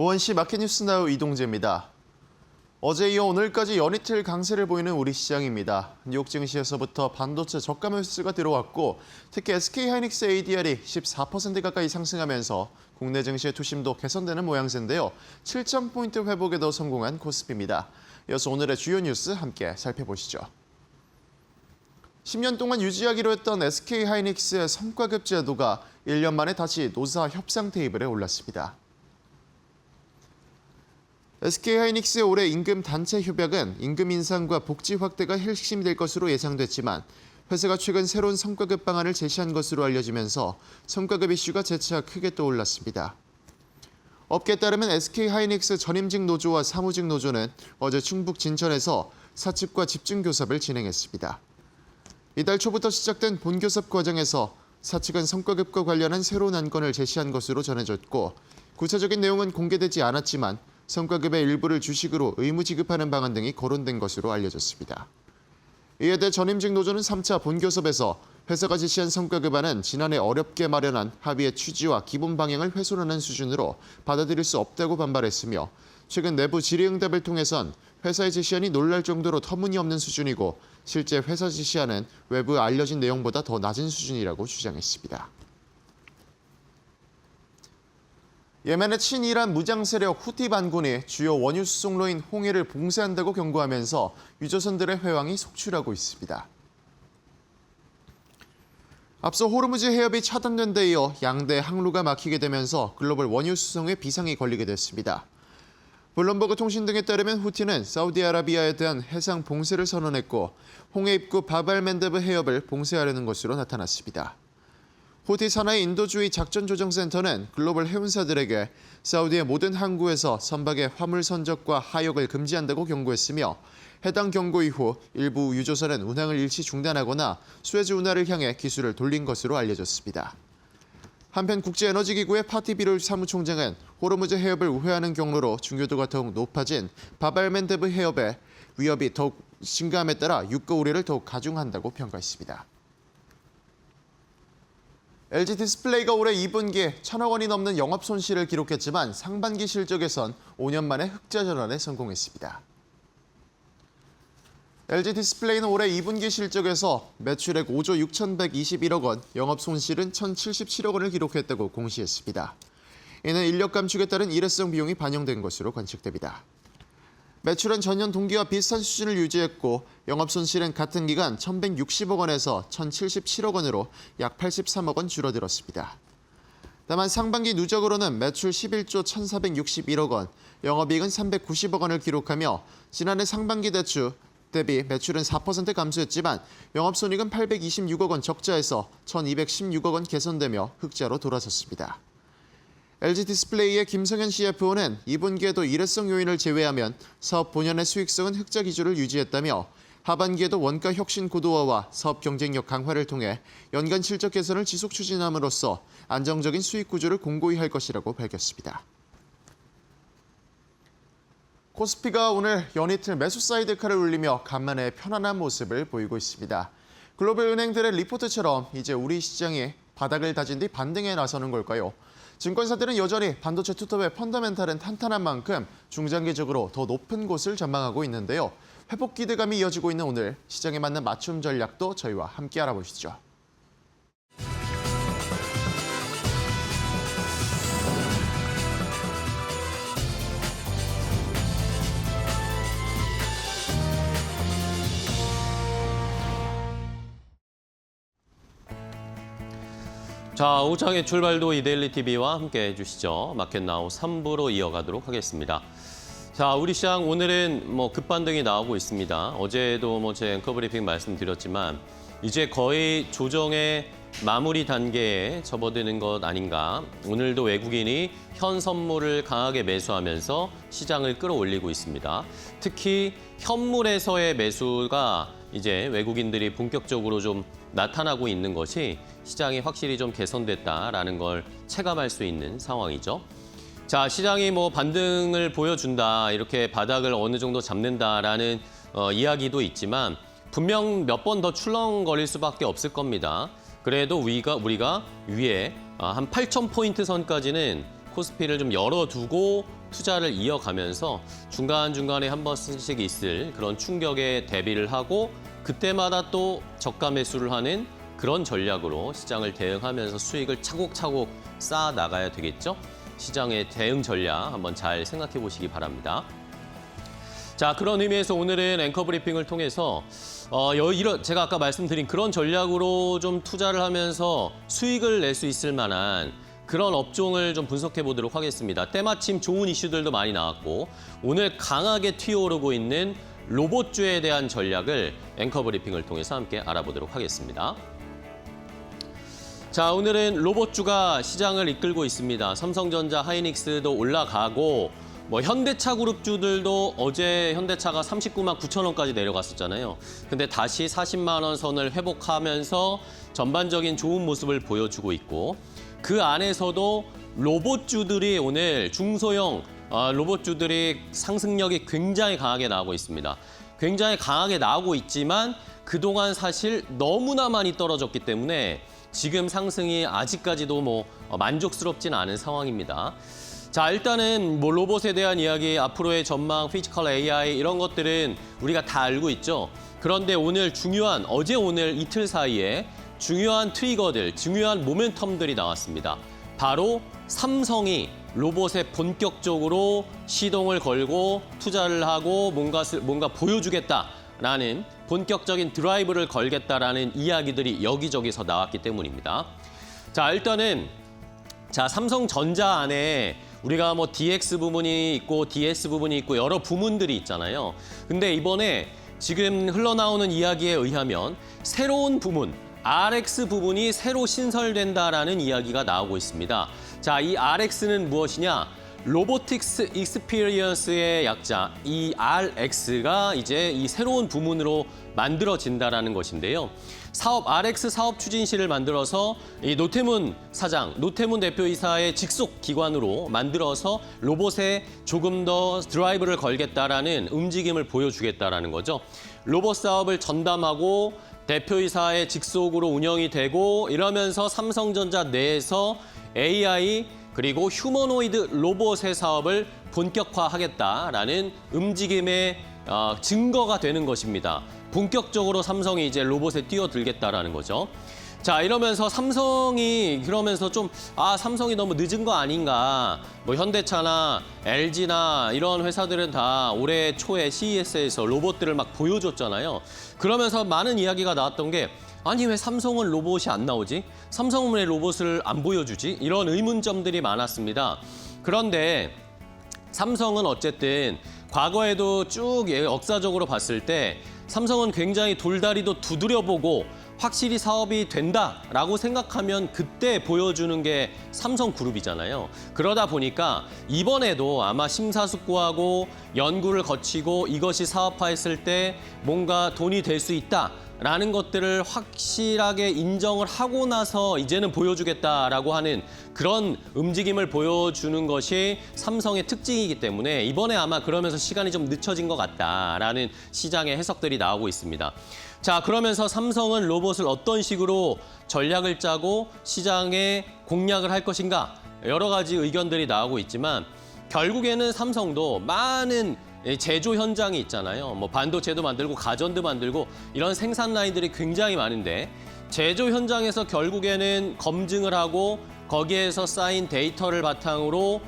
오원시 마켓뉴스나우 이동재입니다. 어제 이어 오늘까지 연이틀 강세를 보이는 우리 시장입니다. 뉴욕 증시에서부터 반도체 저가 매수가 들어왔고 특히 SK하이닉스 ADR이 14% 가까이 상승하면서 국내 증시의 투심도 개선되는 모양새인데요. 7,000포인트 회복에도 성공한 코스피입니다. 이어서 오늘의 주요 뉴스 함께 살펴보시죠. 10년 동안 유지하기로 했던 SK하이닉스의 성과급 제도가 1년 만에 다시 노사 협상 테이블에 올랐습니다. SK하이닉스의 올해 임금 단체 협약은 임금 인상과 복지 확대가 핵심이 될 것으로 예상됐지만 회사가 최근 새로운 성과급 방안을 제시한 것으로 알려지면서 성과급 이슈가 재차 크게 떠올랐습니다. 업계에 따르면 SK하이닉스 전임직 노조와 사무직 노조는 어제 충북 진천에서 사측과 집중교섭을 진행했습니다. 이달 초부터 시작된 본교섭 과정에서 사측은 성과급과 관련한 새로운 안건을 제시한 것으로 전해졌고 구체적인 내용은 공개되지 않았지만 성과급의 일부를 주식으로 의무 지급하는 방안 등이 거론된 것으로 알려졌습니다. 이에 대해 전임직 노조는 3차 본교섭에서 회사가 제시한 성과급안은 지난해 어렵게 마련한 합의의 취지와 기본 방향을 훼손하는 수준으로 받아들일 수 없다고 반발했으며 최근 내부 질의응답을 통해선 회사의 제시안이 놀랄 정도로 터무니없는 수준이고 실제 회사 제시안은 외부에 알려진 내용보다 더 낮은 수준이라고 주장했습니다. 예멘의 친이란 무장 세력 후티 반군이 주요 원유 수송로인 홍해를 봉쇄한다고 경고하면서 유조선들의 회왕이 속출하고 있습니다. 앞서 호르무즈 해협이 차단된 데 이어 양대 항로가 막히게 되면서 글로벌 원유 수송에 비상이 걸리게 됐습니다. 블룸버그 통신 등에 따르면 후티는 사우디아라비아에 대한 해상 봉쇄를 선언했고 홍해 입구 바발맨데브 해협을 봉쇄하려는 것으로 나타났습니다. 후티 산하의 인도주의 작전조정센터는 글로벌 해운사들에게 사우디의 모든 항구에서 선박의 화물 선적과 하역을 금지한다고 경고했으며 해당 경고 이후 일부 유조선은 운항을 일시 중단하거나 수에즈 운하를 향해 기술을 돌린 것으로 알려졌습니다. 한편 국제에너지기구의 파티비룰 사무총장은 호르무즈 해협을 우회하는 경로로 중요도가 더욱 높아진 바발맨데브 해협의 위협이 더욱 심감에 따라 유가 우려를 더욱 가중한다고 평가했습니다. LG 디스플레이가 올해 2분기에 1,000억 원이 넘는 영업 손실을 기록했지만 상반기 실적에선 5년 만에 흑자 전환에 성공했습니다. LG 디스플레이는 올해 2분기 실적에서 매출액 5조 6,121억 원, 영업 손실은 1,077억 원을 기록했다고 공시했습니다. 이는 인력 감축에 따른 일회성 비용이 반영된 것으로 관측됩니다. 매출은 전년 동기와 비슷한 수준을 유지했고 영업 손실은 같은 기간 1,160억 원에서 1,077억 원으로 약 83억 원 줄어들었습니다. 다만 상반기 누적으로는 매출 11조 1,461억 원, 영업이익은 390억 원을 기록하며 지난해 상반기 대출 대비 매출은 4% 감소했지만 영업손익은 826억 원 적자에서 1,216억 원 개선되며 흑자로 돌아섰습니다. LG 디스플레이의 김성현 CFO는 2분기에도 일회성 요인을 제외하면 사업 본연의 수익성은 흑자 기조를 유지했다며 하반기에도 원가 혁신 고도화와 사업 경쟁력 강화를 통해 연간 실적 개선을 지속 추진함으로써 안정적인 수익 구조를 공고히 할 것이라고 밝혔습니다. 코스피가 오늘 연이틀 매수 사이드카를 울리며 간만에 편안한 모습을 보이고 있습니다. 글로벌 은행들의 리포트처럼 이제 우리 시장이 바닥을 다진 뒤 반등에 나서는 걸까요? 증권사들은 여전히 반도체 투톱의 펀더멘탈은 탄탄한 만큼 중장기적으로 더 높은 곳을 전망하고 있는데요. 회복 기대감이 이어지고 있는 오늘 시장에 맞는 맞춤 전략도 저희와 함께 알아보시죠. 자, 오후장의 출발도 이데일리 TV와 함께 해주시죠. 마켓나우 3부로 이어가도록 하겠습니다. 자, 우리 시장 오늘은 급반등이 나오고 있습니다. 어제도 제 앵커 브리핑 말씀드렸지만 이제 거의 조정의 마무리 단계에 접어드는 것 아닌가. 오늘도 외국인이 현 선물을 강하게 매수하면서 시장을 끌어올리고 있습니다. 특히 현물에서의 매수가 이제 외국인들이 본격적으로 좀 나타나고 있는 것이 시장이 확실히 좀 개선됐다라는 걸 체감할 수 있는 상황이죠. 자, 시장이 반등을 보여준다, 이렇게 바닥을 어느 정도 잡는다라는 이야기도 있지만 분명 몇 번 더 출렁거릴 수밖에 없을 겁니다. 그래도 우리가 위에 한 8,000포인트 선까지는 코스피를 좀 열어두고 투자를 이어가면서 중간중간에 한 번씩 있을 그런 충격에 대비를 하고 그때마다 또 저가 매수를 하는 그런 전략으로 시장을 대응하면서 수익을 차곡차곡 쌓아 나가야 되겠죠. 시장의 대응 전략 한번 잘 생각해 보시기 바랍니다. 자, 그런 의미에서 오늘은 앵커 브리핑을 통해서 제가 아까 말씀드린 그런 전략으로 좀 투자를 하면서 수익을 낼 수 있을 만한 그런 업종을 좀 분석해 보도록 하겠습니다. 때마침 좋은 이슈들도 많이 나왔고 오늘 강하게 튀어오르고 있는 로봇주에 대한 전략을 앵커 브리핑을 통해서 함께 알아보도록 하겠습니다. 자, 오늘은 로봇주가 시장을 이끌고 있습니다. 삼성전자, 하이닉스도 올라가고 현대차 그룹주들도 어제 현대차가 39만 9천 원까지 내려갔었잖아요. 근데 다시 40만 원 선을 회복하면서 전반적인 좋은 모습을 보여주고 있고 그 안에서도 로봇주들이 오늘 중소형 로봇주들이 상승력이 굉장히 강하게 나오고 있습니다. 굉장히 강하게 나오고 있지만 그동안 사실 너무나 많이 떨어졌기 때문에 지금 상승이 아직까지도 만족스럽진 않은 상황입니다. 자, 일단은 로봇에 대한 이야기, 앞으로의 전망, 피지컬 AI 이런 것들은 우리가 다 알고 있죠. 그런데 오늘 어제 오늘 이틀 사이에 중요한 트리거들, 중요한 모멘텀들이 나왔습니다. 바로 삼성이 로봇에 본격적으로 시동을 걸고 투자를 하고 뭔가 보여주겠다라는 본격적인 드라이브를 걸겠다라는 이야기들이 여기저기서 나왔기 때문입니다. 자, 일단은 삼성전자 안에 우리가 DX 부분이 있고 DS 부분이 있고 여러 부문들이 있잖아요. 근데 이번에 지금 흘러나오는 이야기에 의하면 새로운 부문, RX 부분이 새로 신설된다라는 이야기가 나오고 있습니다. 자, 이 RX는 무엇이냐? 로보틱스 익스피리언스의 약자, 이 RX가 이제 이 새로운 부문으로 만들어진다라는 것인데요. RX 사업 추진실을 만들어서 이 노태문 대표이사의 직속 기관으로 만들어서 로봇에 조금 더 드라이브를 걸겠다라는 움직임을 보여주겠다라는 거죠. 로봇 사업을 전담하고 대표이사의 직속으로 운영이 되고 이러면서 삼성전자 내에서 AI 그리고 휴머노이드 로봇의 사업을 본격화하겠다라는 움직임의 증거가 되는 것입니다. 본격적으로 삼성이 이제 로봇에 뛰어들겠다라는 거죠. 자, 이러면서 삼성이 삼성이 너무 늦은 거 아닌가. 현대차나 LG나 이런 회사들은 다 올해 초에 CES에서 로봇들을 막 보여줬잖아요. 그러면서 많은 이야기가 나왔던 게 아니 왜 삼성은 로봇이 안 나오지? 삼성은 왜 로봇을 안 보여주지? 이런 의문점들이 많았습니다. 그런데 삼성은 어쨌든 과거에도 쭉 역사적으로 봤을 때 삼성은 굉장히 돌다리도 두드려보고 확실히 사업이 된다라고 생각하면 그때 보여주는 게 삼성그룹이잖아요. 그러다 보니까 이번에도 아마 심사숙고하고 연구를 거치고 이것이 사업화했을 때 뭔가 돈이 될 수 있다라는 것들을 확실하게 인정을 하고 나서 이제는 보여주겠다라고 하는 그런 움직임을 보여주는 것이 삼성의 특징이기 때문에 이번에 아마 그러면서 시간이 좀 늦춰진 것 같다라는 시장의 해석들이 나오고 있습니다. 자, 그러면서 삼성은 로봇을 어떤 식으로 전략을 짜고 시장에 공략을 할 것인가 여러 가지 의견들이 나오고 있지만 결국에는 삼성도 많은 제조 현장이 있잖아요. 반도체도 만들고 가전도 만들고 이런 생산 라인들이 굉장히 많은데 제조 현장에서 결국에는 검증을 하고 거기에서 쌓인 데이터를 바탕으로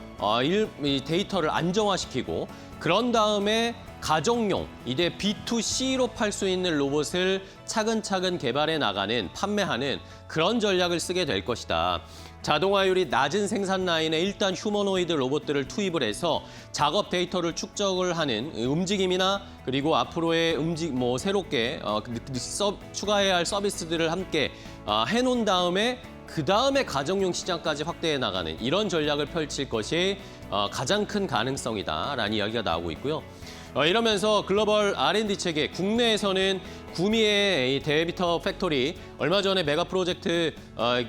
이 데이터를 안정화시키고 그런 다음에 가정용, 이제 B2C로 팔 수 있는 로봇을 차근차근 개발해 나가는, 판매하는 그런 전략을 쓰게 될 것이다. 자동화율이 낮은 생산 라인에 일단 휴머노이드 로봇들을 투입을 해서 작업 데이터를 축적을 하는 움직임이나 그리고 앞으로의 새롭게 추가해야 할 서비스들을 함께 해놓은 다음에 그 다음에 가정용 시장까지 확대해 나가는 이런 전략을 펼칠 것이 가장 큰 가능성이다라는 이야기가 나오고 있고요. 이러면서 글로벌 R&D 체계, 국내에서는 구미의 데이터 팩토리, 얼마 전에 메가 프로젝트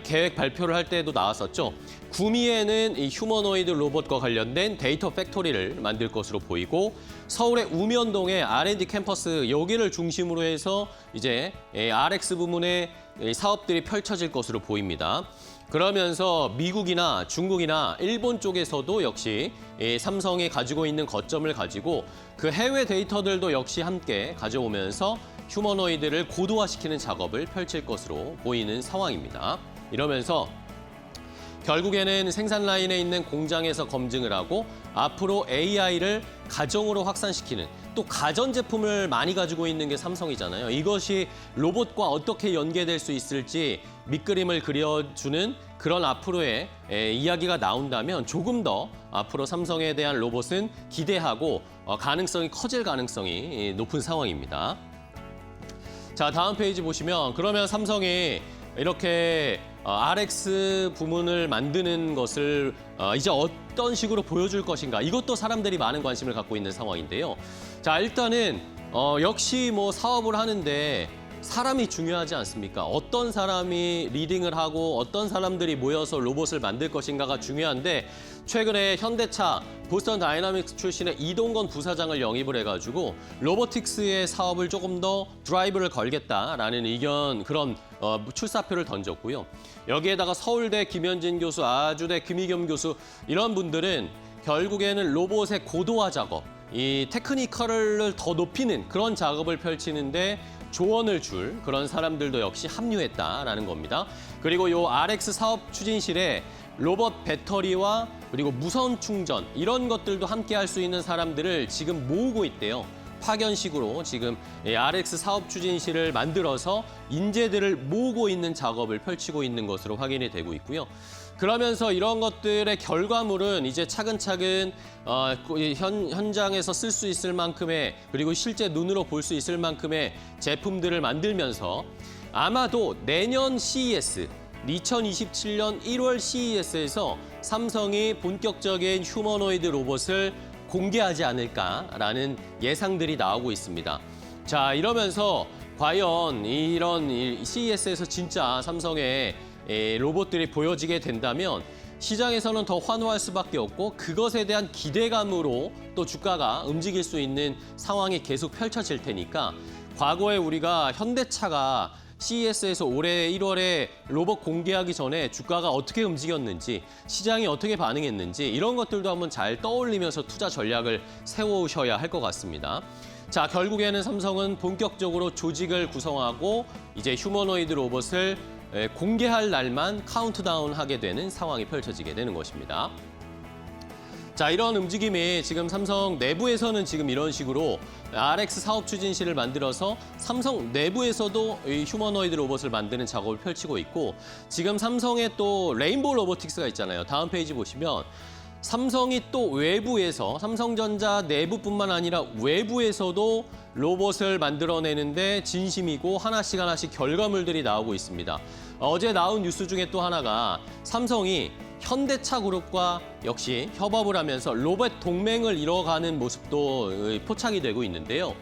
계획 발표를 할 때도 나왔었죠. 구미에는 이 휴머노이드 로봇과 관련된 데이터 팩토리를 만들 것으로 보이고 서울의 우면동의 R&D 캠퍼스 여기를 중심으로 해서 이제 RX 부문의 사업들이 펼쳐질 것으로 보입니다. 그러면서 미국이나 중국이나 일본 쪽에서도 역시 이 삼성이 가지고 있는 거점을 가지고 그 해외 데이터들도 역시 함께 가져오면서 휴머노이드를 고도화시키는 작업을 펼칠 것으로 보이는 상황입니다. 이러면서 결국에는 생산 라인에 있는 공장에서 검증을 하고 앞으로 AI를 가정으로 확산시키는 또 가전제품을 많이 가지고 있는 게 삼성이잖아요. 이것이 로봇과 어떻게 연계될 수 있을지 밑그림을 그려주는 그런 앞으로의 이야기가 나온다면 조금 더 앞으로 삼성에 대한 로봇은 기대하고 가능성이 커질 가능성이 높은 상황입니다. 자, 다음 페이지 보시면 그러면 삼성이 이렇게 RX 부문을 만드는 것을 이제 어떤 식으로 보여줄 것인가 이것도 사람들이 많은 관심을 갖고 있는 상황인데요. 자, 일단은 역시 뭐 사업을 하는데 사람이 중요하지 않습니까? 어떤 사람이 리딩을 하고 어떤 사람들이 모여서 로봇을 만들 것인가가 중요한데 최근에 현대차 보스턴 다이나믹스 출신의 이동건 부사장을 영입을 해가지고 로보틱스의 사업을 조금 더 드라이브를 걸겠다라는 의견 그런 출사표를 던졌고요. 여기에다가 서울대 김현진 교수, 아주대 김희겸 교수 이런 분들은 결국에는 로봇의 고도화 작업, 이 테크니컬을 더 높이는 그런 작업을 펼치는데 조언을 줄 그런 사람들도 역시 합류했다라는 겁니다. 그리고 요 RX 사업 추진실에 로봇 배터리와 그리고 무선 충전 이런 것들도 함께 할 수 있는 사람들을 지금 모으고 있대요. 파견식으로 지금 RX 사업 추진실을 만들어서 인재들을 모으고 있는 작업을 펼치고 있는 것으로 확인이 되고 있고요. 그러면서 이런 것들의 결과물은 이제 차근차근 현장에서 쓸 수 있을 만큼의 그리고 실제 눈으로 볼 수 있을 만큼의 제품들을 만들면서 아마도 내년 CES 2027년 1월 CES에서 삼성이 본격적인 휴머노이드 로봇을 공개하지 않을까라는 예상들이 나오고 있습니다. 자, 이러면서 과연 이런 CES에서 진짜 삼성의 로봇들이 보여지게 된다면 시장에서는 더 환호할 수밖에 없고 그것에 대한 기대감으로 또 주가가 움직일 수 있는 상황이 계속 펼쳐질 테니까 과거에 우리가 현대차가 CES에서 올해 1월에 로봇 공개하기 전에 주가가 어떻게 움직였는지 시장이 어떻게 반응했는지 이런 것들도 한번 잘 떠올리면서 투자 전략을 세우셔야 할 것 같습니다. 자, 결국에는 삼성은 본격적으로 조직을 구성하고 이제 휴머노이드 로봇을 공개할 날만 카운트다운하게 되는 상황이 펼쳐지게 되는 것입니다. 자, 이런 움직임이 지금 삼성 내부에서는 지금 이런 식으로 RX 사업 추진실을 만들어서 삼성 내부에서도 이 휴머노이드 로봇을 만드는 작업을 펼치고 있고 지금 삼성의 또 레인보우 로보틱스가 있잖아요. 다음 페이지 보시면 삼성이 또 외부에서 삼성전자 내부뿐만 아니라 외부에서도 로봇을 만들어내는데 진심이고 하나씩 결과물들이 나오고 있습니다. 어제 나온 뉴스 중에 또 하나가 삼성이 현대차 그룹과 역시 협업을 하면서 로봇 동맹을 이뤄가는 모습도 포착이 되고 있는데요.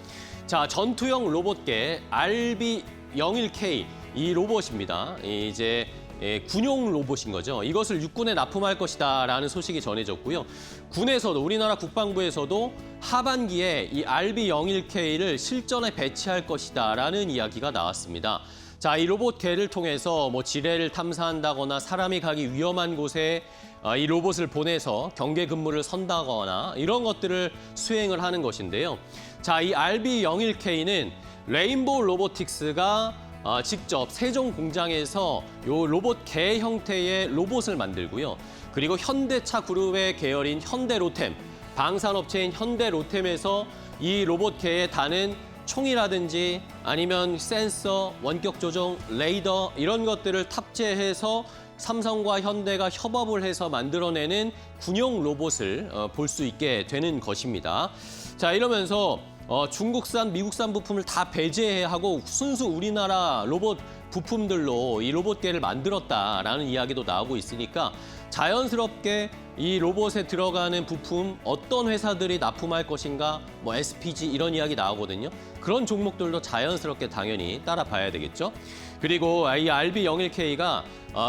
자, 전투형 로봇계 RB01K 이 로봇입니다. 이제 군용 로봇인 거죠. 이것을 육군에 납품할 것이다라는 소식이 전해졌고요. 군에서도 우리나라 국방부에서도 하반기에 이 RB01K를 실전에 배치할 것이다라는 이야기가 나왔습니다. 자, 이 로봇개를 통해서 뭐 지뢰를 탐사한다거나 사람이 가기 위험한 곳에 이 로봇을 보내서 경계 근무를 선다거나 이런 것들을 수행을 하는 것인데요. 자, 이 RB01K는 레인보우 로보틱스가 직접 세종 공장에서 요 로봇개 형태의 로봇을 만들고요. 그리고 현대차 그룹의 계열인 현대로템, 방산업체인 현대로템에서 이 로봇개에 다는 총이라든지 아니면 센서, 원격 조종, 레이더 이런 것들을 탑재해서 삼성과 현대가 협업을 해서 만들어내는 군용 로봇을 볼 수 있게 되는 것입니다. 자, 이러면서 중국산, 미국산 부품을 다 배제하고 순수 우리나라 로봇 부품들로 이 로봇개를 만들었다라는 이야기도 나오고 있으니까 자연스럽게 이 로봇에 들어가는 부품 어떤 회사들이 납품할 것인가, 뭐 SPG 이런 이야기 나오거든요. 그런 종목들도 자연스럽게 당연히 따라봐야 되겠죠. 그리고 이 RB01K가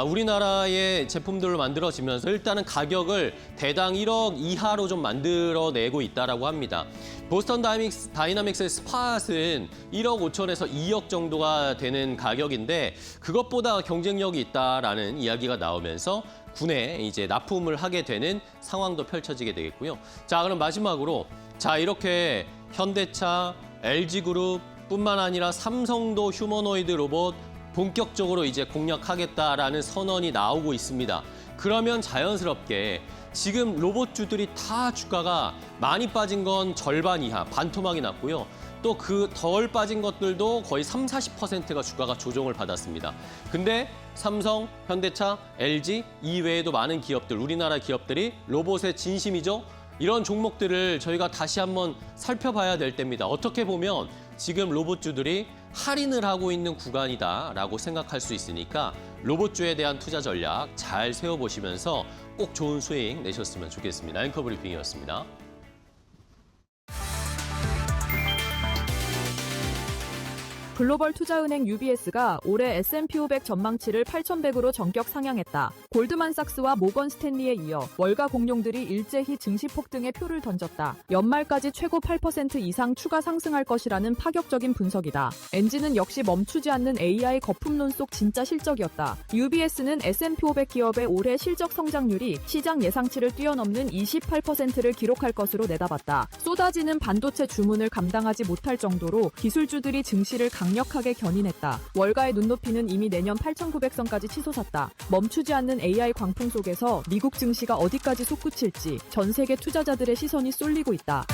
우리나라의 제품들로 만들어지면서 일단은 가격을 대당 1억 이하로 좀 만들어내고 있다라고 합니다. 보스턴 다이나믹스의 스팟은 1억 5천에서 2억 정도가 되는 가격인데 그것보다 경쟁력이 있다라는 이야기가 나오면서 군에 이제 납품을 하게 되는 상황도 펼쳐지게 되겠고요. 자, 그럼 마지막으로 자, 이렇게 현대차, LG그룹 뿐만 아니라 삼성도 휴머노이드 로봇 본격적으로 이제 공략하겠다라는 선언이 나오고 있습니다. 그러면 자연스럽게 지금 로봇주들이 다 주가가 많이 빠진 건 절반 이하, 반토막이 났고요. 또 그 덜 빠진 것들도 거의 30~40%가 주가가 조정을 받았습니다. 근데 삼성, 현대차, LG 이외에도 많은 기업들, 우리나라 기업들이 로봇의 진심이죠. 이런 종목들을 저희가 다시 한번 살펴봐야 될 때입니다. 어떻게 보면 지금 로봇주들이 할인을 하고 있는 구간이다라고 생각할 수 있으니까 로봇주에 대한 투자 전략 잘 세워보시면서 꼭 좋은 수익 내셨으면 좋겠습니다. 앵커 브리핑이었습니다. 글로벌 투자은행 UBS가 올해 S&P 500 전망치를 8,100으로 전격 상향했다. 골드만삭스와 모건 스탠리에 이어 월가 공룡들이 일제히 증시 폭등에 표를 던졌다. 연말까지 최고 8% 이상 추가 상승할 것이라는 파격적인 분석이다. 엔진은 역시 멈추지 않는 AI 거품론 속 진짜 실적이었다. UBS는 S&P 500 기업의 올해 실적 성장률이 시장 예상치를 뛰어넘는 28%를 기록할 것으로 내다봤다. 쏟아지는 반도체 주문을 감당하지 못할 정도로 기술주들이 증시를 강력하게 견인했다. 월가의 눈높이는 이미 내년 8,900선까지 치솟았다. 멈추지 않는 AI 광풍 속에서 미국 증시가 어디까지 솟구칠지 전 세계 투자자들의 시선이 쏠리고 있다.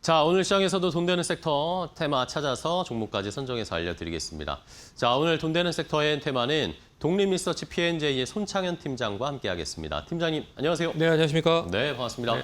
자, 오늘 시장에서도 돈 되는 섹터 테마 찾아서 종목까지 선정해서 알려드리겠습니다. 자, 오늘 돈 되는 섹터의 테마는 독립리서치 P&J의 손창현 팀장과 함께하겠습니다. 팀장님, 안녕하세요. 네, 안녕하십니까? 네, 반갑습니다. 네.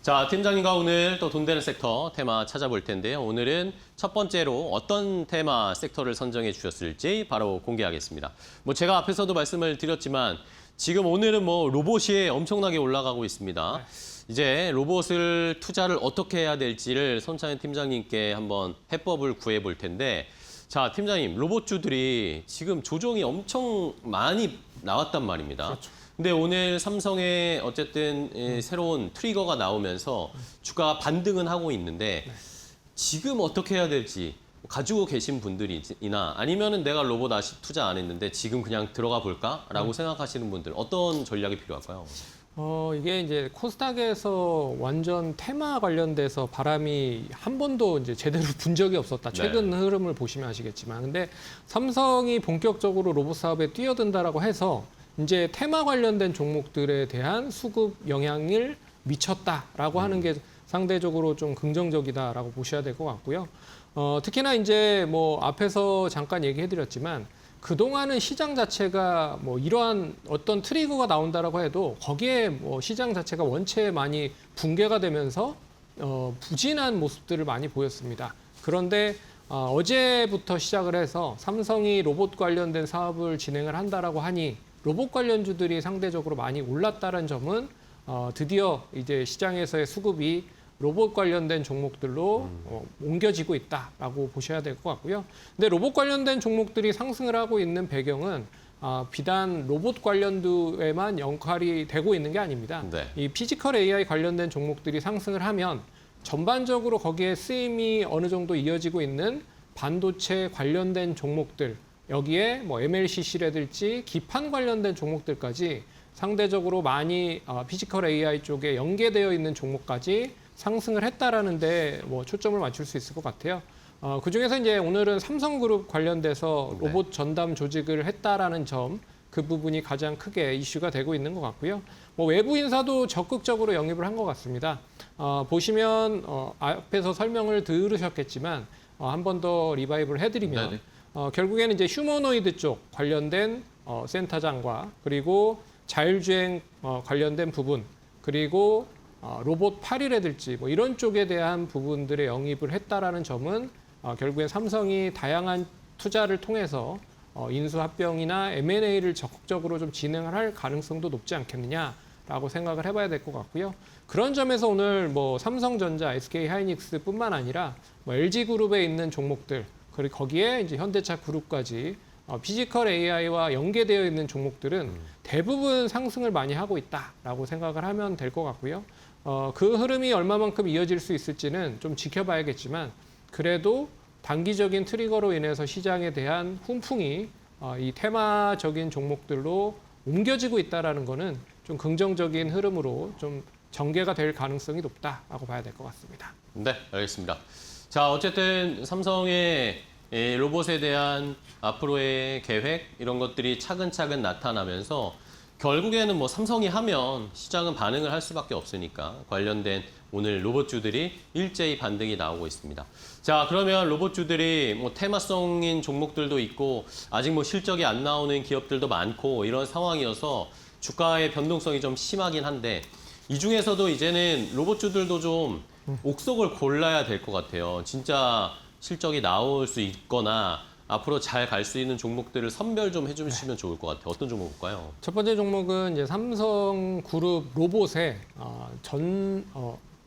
자, 팀장님과 오늘 또 돈 되는 섹터 테마 찾아볼 텐데요. 오늘은 첫 번째로 어떤 테마 섹터를 선정해 주셨을지 바로 공개하겠습니다. 제가 앞에서도 말씀을 드렸지만 지금 오늘은 로봇이 엄청나게 올라가고 있습니다. 네. 이제 로봇을 투자를 어떻게 해야 될지를 손창현 팀장님께 한번 해법을 구해볼 텐데, 자, 팀장님, 로봇주들이 지금 조정이 엄청 많이 나왔단 말입니다. 그렇죠. 근데 오늘 삼성의 어쨌든 새로운 트리거가 나오면서 주가가 반등은 하고 있는데 지금 어떻게 해야 될지 가지고 계신 분들이나 아니면은 내가 로봇 아직 투자 안 했는데 지금 그냥 들어가 볼까라고 생각하시는 분들 어떤 전략이 필요할까요? 이게 이제 코스닥에서 완전 테마 관련돼서 바람이 한 번도 이제 제대로 분 적이 없었다. 최근 네. 흐름을 보시면 아시겠지만. 근데 삼성이 본격적으로 로봇 사업에 뛰어든다라고 해서 이제 테마 관련된 종목들에 대한 수급 영향을 미쳤다라고 하는 게 상대적으로 좀 긍정적이다라고 보셔야 될 것 같고요. 특히나 이제 앞에서 잠깐 얘기해드렸지만 그동안은 시장 자체가 이러한 어떤 트리거가 나온다라고 해도 거기에 시장 자체가 원체 많이 붕괴가 되면서 부진한 모습들을 많이 보였습니다. 그런데 어제부터 시작을 해서 삼성이 로봇 관련된 사업을 진행을 한다라고 하니 로봇 관련주들이 상대적으로 많이 올랐다는 점은 드디어 이제 시장에서의 수급이 로봇 관련된 종목들로 옮겨지고 있다라고 보셔야 될 것 같고요. 근데 로봇 관련된 종목들이 상승을 하고 있는 배경은 비단 로봇 관련도에만 역할이 되고 있는 게 아닙니다. 네. 이 피지컬 AI 관련된 종목들이 상승을 하면 전반적으로 거기에 쓰임이 어느 정도 이어지고 있는 반도체 관련된 종목들, 여기에 뭐 MLCC라든지 기판 관련된 종목들까지 상대적으로 많이 피지컬 AI 쪽에 연계되어 있는 종목까지 상승을 했다라는데 뭐 초점을 맞출 수 있을 것 같아요. 그 중에서 이제 오늘은 삼성그룹 관련돼서 네. 로봇 전담 조직을 했다라는 점, 그 부분이 가장 크게 이슈가 되고 있는 것 같고요. 뭐 외부 인사도 적극적으로 영입을 한 것 같습니다. 보시면 앞에서 설명을 들으셨겠지만 한 번 더 리바이브를 해드리면 네네. 결국에는 이제 휴머노이드 쪽 관련된 센터장과 그리고 자율주행 관련된 부분, 그리고 로봇 8이라든지 뭐 이런 쪽에 대한 부분들의 영입을 했다라는 점은 결국엔 삼성이 다양한 투자를 통해서 인수합병이나 M&A를 적극적으로 좀 진행을 할 가능성도 높지 않겠느냐라고 생각을 해봐야 될 것 같고요. 그런 점에서 오늘 뭐 삼성전자, SK하이닉스뿐만 아니라 뭐 LG그룹에 있는 종목들, 그리고 거기에 이제 현대차 그룹까지 피지컬 AI와 연계되어 있는 종목들은 대부분 상승을 많이 하고 있다라고 생각을 하면 될 것 같고요. 그 흐름이 얼마만큼 이어질 수 있을지는 좀 지켜봐야겠지만 그래도 단기적인 트리거로 인해서 시장에 대한 훈풍이 이 테마적인 종목들로 옮겨지고 있다라는 거는 좀 긍정적인 흐름으로 좀 전개가 될 가능성이 높다라고 봐야 될 것 같습니다. 네, 알겠습니다. 자, 어쨌든 삼성의 이 로봇에 대한 앞으로의 계획 이런 것들이 차근차근 나타나면서 결국에는 뭐 삼성이 하면 시장은 반응을 할 수밖에 없으니까 관련된 오늘 로봇주들이 일제히 반등이 나오고 있습니다. 자, 그러면 로봇주들이 뭐 테마성인 종목들도 있고 아직 뭐 실적이 안 나오는 기업들도 많고 이런 상황이어서 주가의 변동성이 좀 심하긴 한데 이 중에서도 이제는 로봇주들도 좀 옥석을 골라야 될 것 같아요. 진짜 실적이 나올 수 있거나 앞으로 잘 갈 수 있는 종목들을 선별 좀 해주시면 좋을 것 같아요. 어떤 종목 볼까요? 첫 번째 종목은 이제 삼성그룹 로봇에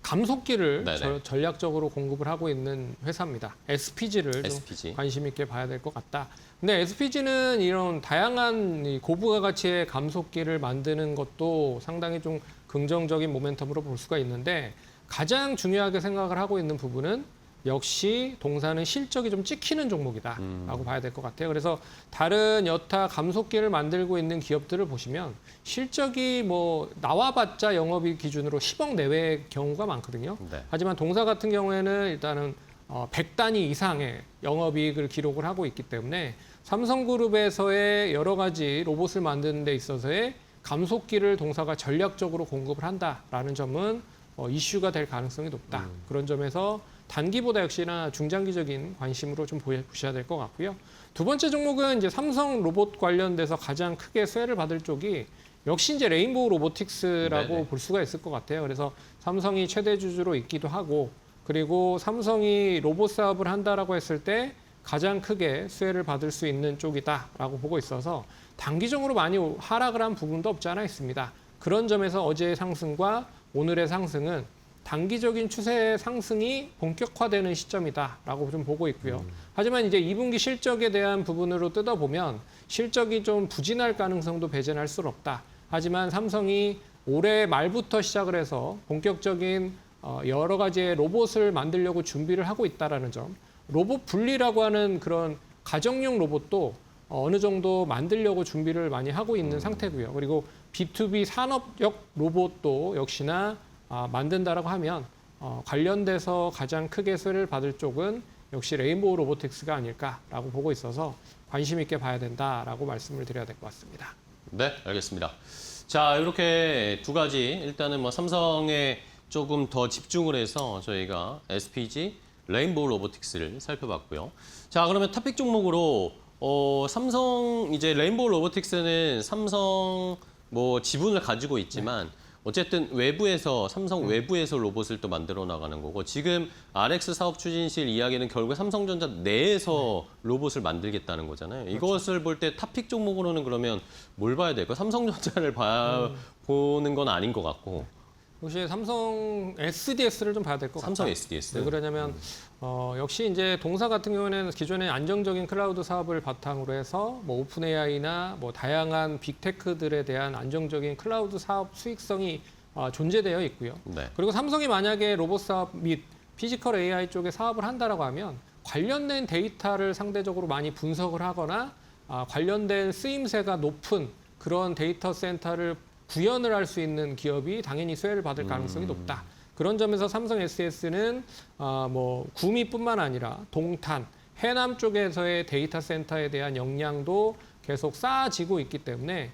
감속기를 네네. 전략적으로 공급을 하고 있는 회사입니다. SPG를 좀 SPG. 관심 있게 봐야 될 것 같다. 근데 SPG는 이런 다양한 이 고부가 가치의 감속기를 만드는 것도 상당히 좀 긍정적인 모멘텀으로 볼 수가 있는데 가장 중요하게 생각을 하고 있는 부분은 역시 동사는 실적이 좀 찍히는 종목이다라고 봐야 될 것 같아요. 그래서 다른 여타 감속기를 만들고 있는 기업들을 보시면 실적이 뭐 나와봤자 영업이익 기준으로 10억 내외의 경우가 많거든요. 네. 하지만 동사 같은 경우에는 일단은 100단위 이상의 영업이익을 기록을 하고 있기 때문에 삼성그룹에서의 여러 가지 로봇을 만드는 데 있어서의 감속기를 동사가 전략적으로 공급을 한다라는 점은 이슈가 될 가능성이 높다. 그런 점에서 단기보다 역시나 중장기적인 관심으로 좀 보셔야 될 것 같고요. 두 번째 종목은 이제 삼성 로봇 관련돼서 가장 크게 수혜를 받을 쪽이 역시 이제 레인보우 로보틱스라고 네네. 볼 수가 있을 것 같아요. 그래서 삼성이 최대 주주로 있기도 하고 그리고 삼성이 로봇 사업을 한다라고 했을 때 가장 크게 수혜를 받을 수 있는 쪽이다라고 보고 있어서 단기적으로 많이 하락을 한 부분도 없지 않아 있습니다. 그런 점에서 어제의 상승과 오늘의 상승은 단기적인 추세 상승이 본격화되는 시점이다라고 좀 보고 있고요. 하지만 이제 2분기 실적에 대한 부분으로 뜯어보면 실적이 좀 부진할 가능성도 배제할 수는 없다. 하지만 삼성이 올해 말부터 시작을 해서 본격적인 여러 가지의 로봇을 만들려고 준비를 하고 있다라는 점, 로봇 분리라고 하는 그런 가정용 로봇도 어느 정도 만들려고 준비를 많이 하고 있는 상태고요. 그리고 B2B 산업역 로봇도 역시나 만든다라고 하면 관련돼서 가장 크게 수혜를 받을 쪽은 역시 레인보우 로보틱스가 아닐까라고 보고 있어서 관심 있게 봐야 된다라고 말씀을 드려야 될 것 같습니다. 네, 알겠습니다. 자, 이렇게 두 가지 일단은 뭐 삼성에 조금 더 집중을 해서 저희가 SPG, 레인보우 로보틱스를 살펴봤고요. 자, 그러면 탑픽 종목으로 삼성 이제 레인보우 로보틱스는 삼성 뭐 지분을 가지고 있지만 어쨌든 외부에서 삼성 외부에서 로봇을 또 만들어 나가는 거고 지금 RX 사업 추진실 이야기는 결국 삼성전자 내에서 로봇을 만들겠다는 거잖아요. 이것을 볼 때 탑픽 종목으로는 그러면 뭘 봐야 될까요? 삼성전자를 보는 건 아닌 것 같고. 역시 삼성 SDS를 좀 봐야 될 것 같아요. 삼성 SDS. 왜 그러냐면 역시 이제 동사 같은 경우에는 기존에 안정적인 클라우드 사업을 바탕으로 해서 뭐 오픈 AI나 뭐 다양한 빅테크들에 대한 안정적인 클라우드 사업 수익성이 존재되어 있고요. 네. 그리고 삼성이 만약에 로봇 사업 및 피지컬 AI 쪽에 사업을 한다라고 하면 관련된 데이터를 상대적으로 많이 분석을 하거나 관련된 쓰임새가 높은 그런 데이터 센터를 구현을 할 수 있는 기업이 당연히 수혜를 받을 가능성이 높다. 그런 점에서 삼성 SDS는 뭐 구미뿐만 아니라 동탄, 해남 쪽에서의 데이터 센터에 대한 역량도 계속 쌓아지고 있기 때문에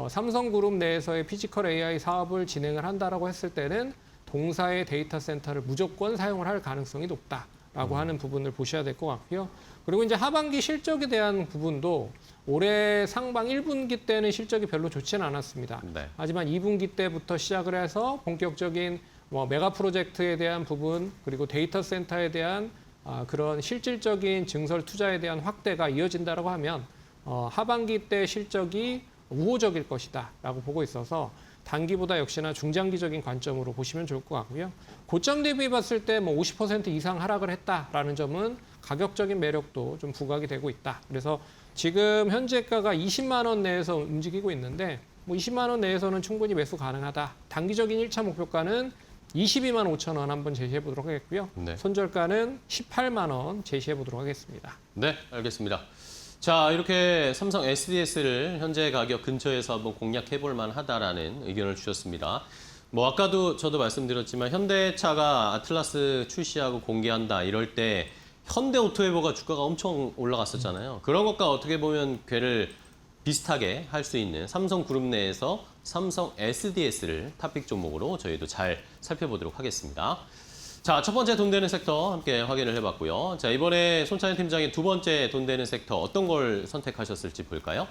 삼성그룹 내에서의 피지컬 AI 사업을 진행을 한다라고 했을 때는 동사의 데이터 센터를 무조건 사용을 할 가능성이 높다라고 하는 부분을 보셔야 될 것 같고요. 그리고 이제 하반기 실적에 대한 부분도 올해 상반 1분기 때는 실적이 별로 좋지는 않았습니다. 네. 하지만 2분기 때부터 시작을 해서 본격적인 뭐 메가 프로젝트에 대한 부분 그리고 데이터 센터에 대한 그런 실질적인 증설 투자에 대한 확대가 이어진다라고 하면 하반기 때 실적이 우호적일 것이다라고 보고 있어서 단기보다 역시나 중장기적인 관점으로 보시면 좋을 것 같고요. 고점 대비 봤을 때 뭐 50% 이상 하락을 했다라는 점은 가격적인 매력도 좀 부각이 되고 있다. 그래서 지금 현재가가 20만 원 내에서 움직이고 있는데 뭐 20만 원 내에서는 충분히 매수 가능하다. 단기적인 1차 목표가는 22만 5천 원 한번 제시해 보도록 하겠고요. 네. 손절가는 18만 원 제시해 보도록 하겠습니다. 네, 알겠습니다. 자, 이렇게 삼성 SDS를 현재 가격 근처에서 한번 공략해 볼 만하다라는 의견을 주셨습니다. 뭐 아까도 저도 말씀드렸지만 현대차가 아틀라스 출시하고 공개한다 이럴 때 현대오토에버가 주가가 엄청 올라갔었잖아요. 그런 것과 어떻게 보면 궤를 비슷하게 할 수 있는 삼성그룹 내에서 삼성 SDS를 탑픽 종목으로 저희도 잘 살펴보도록 하겠습니다. 자, 첫 번째 돈 되는 섹터 함께 확인을 해봤고요. 자, 이번에 손찬현 팀장의 두 번째 돈 되는 섹터 어떤 걸 선택하셨을지 볼까요?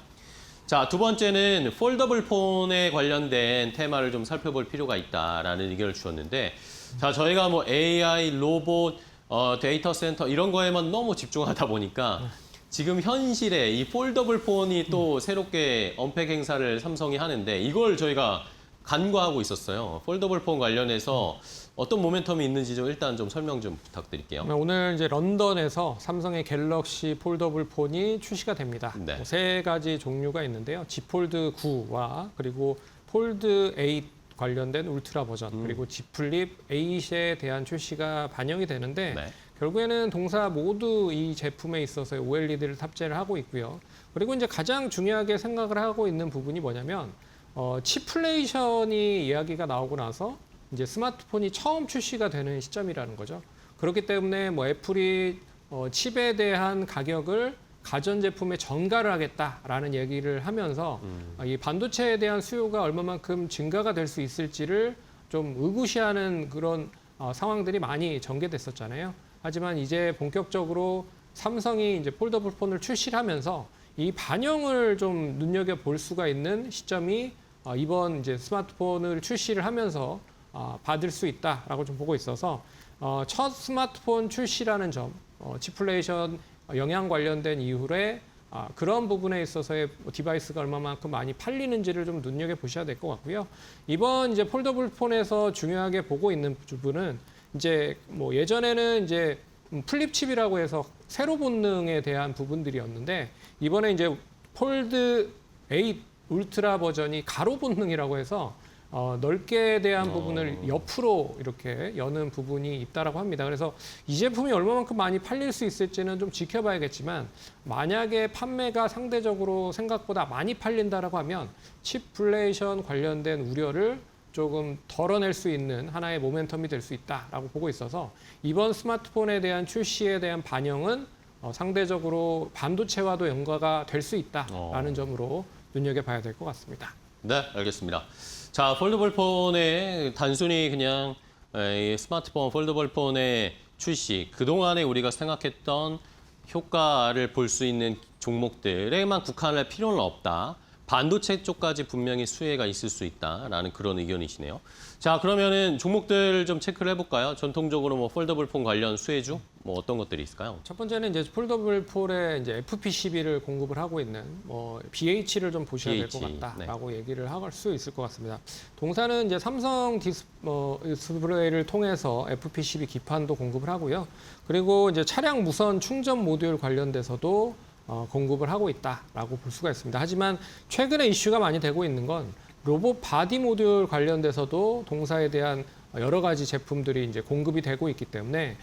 자, 두 번째는 폴더블 폰에 관련된 테마를 좀 살펴볼 필요가 있다라는 의견을 주셨는데, 자, 저희가 뭐 AI, 로봇, 데이터 센터 이런 거에만 너무 집중하다 보니까 지금 현실에 이 폴더블 폰이 또 새롭게 언팩 행사를 삼성이 하는데 이걸 저희가 간과하고 있었어요. 폴더블 폰 관련해서 어떤 모멘텀이 있는지 좀 일단 좀 설명 좀 부탁드릴게요. 오늘 이제 런던에서 삼성의 갤럭시 폴더블 폰이 출시가 됩니다. 네. 세 가지 종류가 있는데요. Z 폴드 9와 그리고 폴드 8 관련된 울트라 버전 그리고 Z 플립 8에 대한 출시가 반영이 되는데 네. 결국에는 동사 모두 이 제품에 있어서 OLED를 탑재를 하고 있고요. 그리고 이제 가장 중요하게 생각을 하고 있는 부분이 뭐냐면 치플레이션이 이야기가 나오고 나서 이제 스마트폰이 처음 출시가 되는 시점이라는 거죠. 그렇기 때문에 뭐 애플이 칩에 대한 가격을 가전제품에 전가를 하겠다라는 얘기를 하면서 이 반도체에 대한 수요가 얼마만큼 증가가 될 수 있을지를 좀 의구시하는 그런 상황들이 많이 전개됐었잖아요. 하지만 이제 본격적으로 삼성이 이제 폴더블 폰을 출시를 하면서 이 반영을 좀 눈여겨볼 수가 있는 시점이 이번 이제 스마트폰을 출시를 하면서 받을 수 있다라고 좀 보고 있어서 첫 스마트폰 출시라는 점, 치플레이션 영향 관련된 이후에 그런 부분에 있어서의 디바이스가 얼마만큼 많이 팔리는지를 좀 눈여겨 보셔야 될 것 같고요. 이번 이제 폴더블 폰에서 중요하게 보고 있는 부분은 이제 뭐 예전에는 이제 플립 칩이라고 해서 세로 본능에 대한 부분들이었는데 이번에 이제 폴드 8 울트라 버전이 가로 본능이라고 해서 넓게 대한 부분을 옆으로 이렇게 여는 부분이 있다라고 합니다. 그래서 이 제품이 얼마만큼 많이 팔릴 수 있을지는 좀 지켜봐야겠지만 만약에 판매가 상대적으로 생각보다 많이 팔린다라고 하면 칩플레이션 관련된 우려를 조금 덜어낼 수 있는 하나의 모멘텀이 될 수 있다라고 보고 있어서 이번 스마트폰에 대한 출시에 대한 반영은 상대적으로 반도체와도 연관가 될 수 있다라는 점으로 눈여겨봐야 될 것 같습니다. 네, 알겠습니다. 자, 폴더블 폰의 단순히 그냥 이 스마트폰 폴더블 폰의 출시, 그동안에 우리가 생각했던 효과를 볼 수 있는 종목들에만 국한할 필요는 없다. 반도체 쪽까지 분명히 수혜가 있을 수 있다라는 그런 의견이시네요. 자, 그러면은 종목들 좀 체크를 해볼까요? 전통적으로 뭐 폴더블 폰 관련 수혜주 뭐 어떤 것들이 있을까요? 첫 번째는 이제 폴더블 폴에 이제 FPCB를 공급을 하고 있는 BH를 좀 보셔야 될 것 BH, 같다라고 얘기를 할 수 있을 것 같습니다. 동사는 이제 삼성 디스플레이를 통해서 FPCB 기판도 공급을 하고요. 그리고 이제 차량 무선 충전 모듈 관련돼서도 공급을 하고 있다라고 볼 수가 있습니다. 하지만 최근에 이슈가 많이 되고 있는 건 로봇 바디 모듈 관련돼서도 동사에 대한 여러 가지 제품들이 이제 공급이 되고 있기 때문에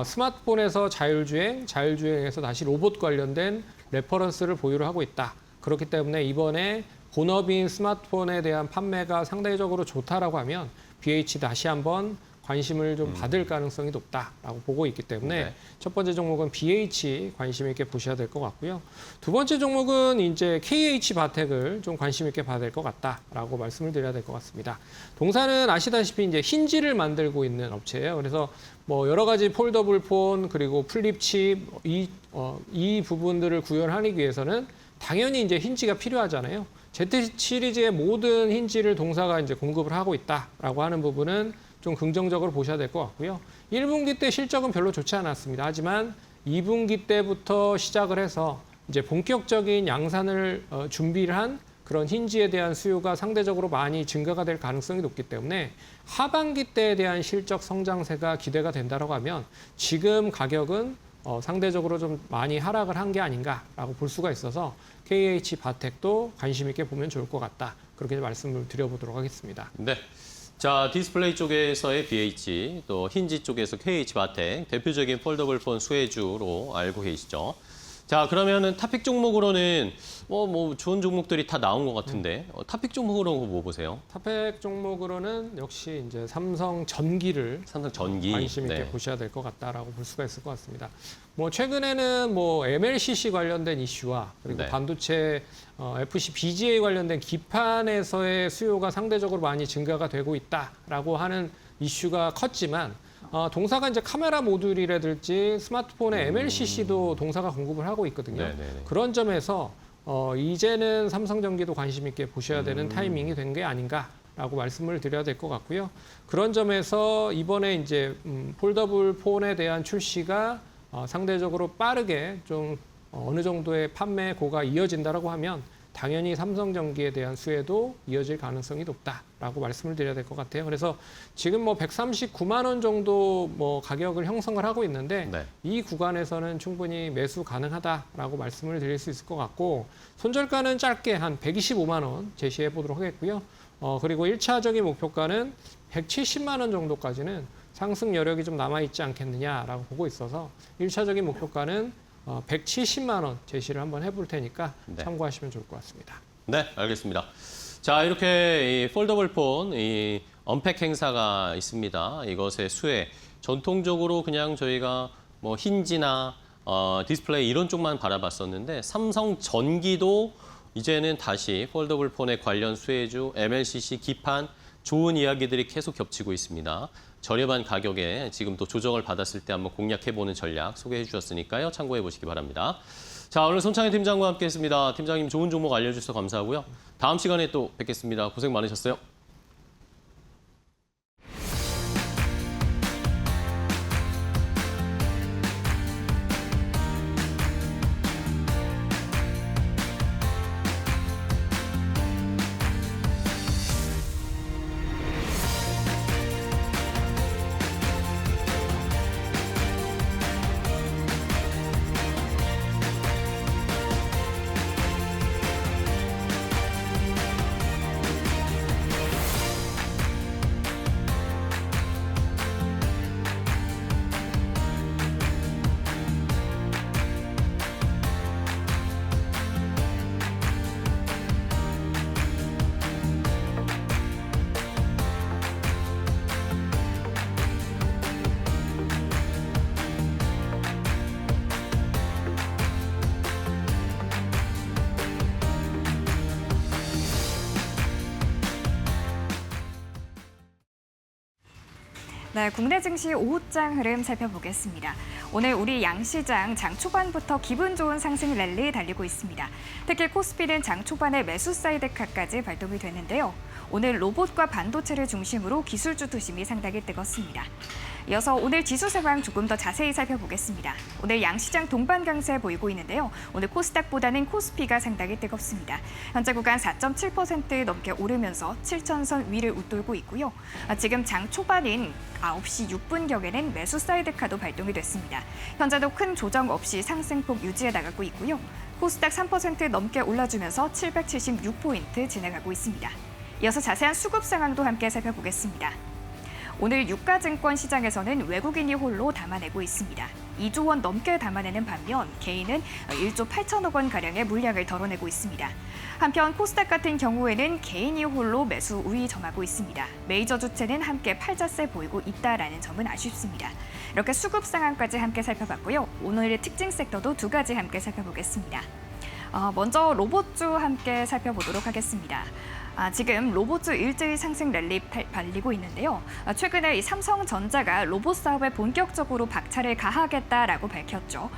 스마트폰에서 자율주행에서 다시 로봇 관련된 레퍼런스를 보유를 하고 있다. 그렇기 때문에 이번에 본업인 스마트폰에 대한 판매가 상대적으로 좋다라고 하면 BH 다시 한번 관심을 좀 받을 가능성이 높다라고 보고 있기 때문에 네. 첫 번째 종목은 BH 관심 있게 보셔야 될 것 같고요. 두 번째 종목은 이제 KH 바텍을 좀 관심 있게 봐야 될 것 같다라고 말씀을 드려야 될 것 같습니다. 동사는 아시다시피 이제 힌지를 만들고 있는 업체예요. 그래서 뭐 여러 가지 폴더블 폰 그리고 플립칩 이 부분들을 구현하기 위해서는 당연히 이제 힌지가 필요하잖아요. Z 시리즈의 모든 힌지를 동사가 이제 공급을 하고 있다라고 하는 부분은 좀 긍정적으로 보셔야 될 것 같고요. 1분기 때 실적은 별로 좋지 않았습니다. 하지만 2분기 때부터 시작을 해서 이제 본격적인 양산을 준비를 한 그런 힌지에 대한 수요가 상대적으로 많이 증가가 될 가능성이 높기 때문에 하반기 때에 대한 실적 성장세가 기대가 된다고 하면 지금 가격은 상대적으로 좀 많이 하락을 한 게 아닌가라고 볼 수가 있어서 KH 바텍도 관심 있게 보면 좋을 것 같다. 그렇게 말씀을 드려보도록 하겠습니다. 네. 자, 디스플레이 쪽에서의 BH, 또 힌지 쪽에서 KH 바텍, 대표적인 폴더블 폰 수혜주로 알고 계시죠. 자, 그러면은 탑픽 종목으로는 뭐 좋은 종목들이 다 나온 것 같은데 탑픽 종목으로 뭐 보세요? 탑픽 종목으로는 역시 이제 삼성 전기를 삼성 전기. 관심 있게 보셔야 될 것 같다라고 볼 수가 있을 것 같습니다. 뭐 최근에는 뭐 MLCC 관련된 이슈와 그리고 네. 반도체 FC BGA 관련된 기판에서의 수요가 상대적으로 많이 증가가 되고 있다라고 하는 이슈가 컸지만 동사가 이제 카메라 모듈이라든지 스마트폰의 MLCC도 동사가 공급을 하고 있거든요. 네네네. 그런 점에서 이제는 삼성전기도 관심 있게 보셔야 되는 타이밍이 된 게 아닌가라고 말씀을 드려야 될 것 같고요. 그런 점에서 이번에 이제 폴더블 폰에 대한 출시가 상대적으로 빠르게 좀 어느 정도의 판매고가 이어진다라고 하면 당연히 삼성전기에 대한 수혜도 이어질 가능성이 높다라고 말씀을 드려야 될 것 같아요. 그래서 지금 뭐 139만 원 정도 뭐 가격을 형성을 하고 있는데 네. 이 구간에서는 충분히 매수 가능하다라고 말씀을 드릴 수 있을 것 같고 손절가는 짧게 한 125만 원 제시해 보도록 하겠고요. 그리고 1차적인 목표가는 170만 원 정도까지는 상승 여력이 좀 남아있지 않겠느냐라고 보고 있어서 1차적인 목표가는 170만 원 제시를 한번 해볼 테니까 네. 참고하시면 좋을 것 같습니다. 네, 알겠습니다. 자, 이렇게 이 폴더블 폰 이 언팩 행사가 있습니다. 이것의 수혜 전통적으로 그냥 저희가 뭐 힌지나 디스플레이 이런 쪽만 바라봤었는데 삼성 전기도 이제는 다시 폴더블 폰의 관련 수혜주, MLCC 기판 좋은 이야기들이 계속 겹치고 있습니다. 저렴한 가격에 지금 또 조정을 받았을 때 한번 공략해보는 전략 소개해 주셨으니까요. 참고해 보시기 바랍니다. 자, 오늘 손창희 팀장과 함께했습니다. 팀장님 좋은 종목 알려주셔서 감사하고요. 다음 시간에 또 뵙겠습니다. 고생 많으셨어요. 네, 국내 증시 오후장 흐름 살펴보겠습니다. 오늘 우리 양시장 장 초반부터 기분 좋은 상승 랠리 달리고 있습니다. 특히 코스피는 장 초반에 매수 사이드카까지 발동이 됐는데요. 오늘 로봇과 반도체를 중심으로 기술주 투심이 상당히 뜨겁습니다. 이어서 오늘 지수 상황 조금 더 자세히 살펴보겠습니다. 오늘 양시장 동반 강세 보이고 있는데요. 오늘 코스닥보다는 코스피가 상당히 뜨겁습니다. 현재 구간 4.7% 넘게 오르면서 7천선 위를 웃돌고 있고요. 지금 장 초반인 9시 6분경에는 매수 사이드카도 발동이 됐습니다. 현재도 큰 조정 없이 상승폭 유지해 나가고 있고요. 코스닥 3% 넘게 올라주면서 776포인트 진행하고 있습니다. 이어서 자세한 수급 상황도 함께 살펴보겠습니다. 오늘 유가증권 시장에서는 외국인이 홀로 담아내고 있습니다. 2조 원 넘게 담아내는 반면 개인은 1조 8천억 원가량의 물량을 덜어내고 있습니다. 한편 코스닥 같은 경우에는 개인이 홀로 매수 우위 점하고 있습니다. 메이저 주체는 함께 팔자세 보이고 있다라는 점은 아쉽습니다. 이렇게 수급 상황까지 함께 살펴봤고요. 오늘의 특징 섹터도 두 가지 함께 살펴보겠습니다. 먼저 로봇주 함께 살펴보도록 하겠습니다. 지금 로봇주 일제히 상승 랠리 달리고 있는데요. 최근에 이 삼성전자가 로봇 사업에 본격적으로 박차를 가하겠다라고 밝혔죠.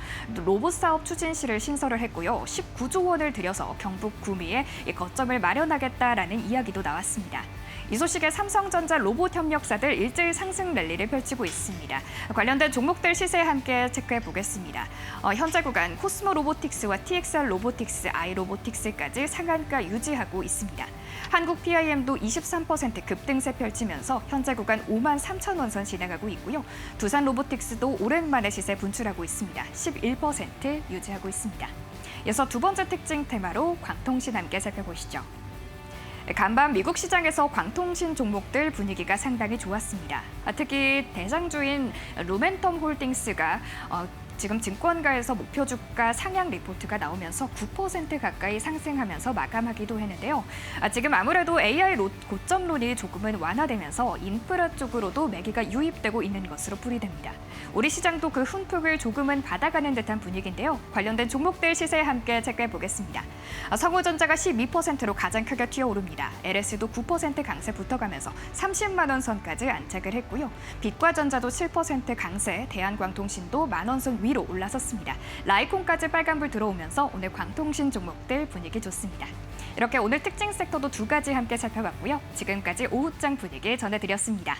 로봇 사업 추진실을 신설을 했고요. 19조 원을 들여서 경북 구미에 거점을 마련하겠다라는 이야기도 나왔습니다. 이 소식에 삼성전자 로봇 협력사들 일제히 상승 랠리를 펼치고 있습니다. 관련된 종목들 시세 함께 체크해 보겠습니다. 현재 구간 코스모 로보틱스와 TXR 로보틱스, 아이로보틱스까지 상한가 유지하고 있습니다. 한국 PIM도 23% 급등세 펼치면서 현재 구간 5만 3천 원선 진행하고 있고요. 두산 로보틱스도 오랜만에 시세 분출하고 있습니다. 11% 유지하고 있습니다. 이어서 두 번째 특징 테마로 광통신 함께 살펴보시죠. 간밤 미국 시장에서 광통신 종목들 분위기가 상당히 좋았습니다. 특히 대장주인 루멘텀 홀딩스가 지금 증권가에서 목표 주가 상향 리포트가 나오면서 9% 가까이 상승하면서 마감하기도 했는데요. 지금 아무래도 AI 고점론이 조금은 완화되면서 인프라 쪽으로도 매기가 유입되고 있는 것으로 풀이됩니다. 우리 시장도 그 훈풍을 조금은 받아가는 듯한 분위기인데요. 관련된 종목들 시세 함께 체크해 보겠습니다. 성우전자가 12%로 가장 크게 튀어오릅니다. LS도 9% 강세 붙어가면서 30만 원 선까지 안착을 했고요. 빛과전자도 7% 강세, 대한광통신도 만원 선 위로 올라섰습니다. 라이콘까지 빨간불 들어오면서 오늘 광통신 종목들 분위기 좋습니다. 이렇게 오늘 특징 섹터도 두 가지 함께 살펴봤고요. 지금까지 오후장 분위기 전해드렸습니다.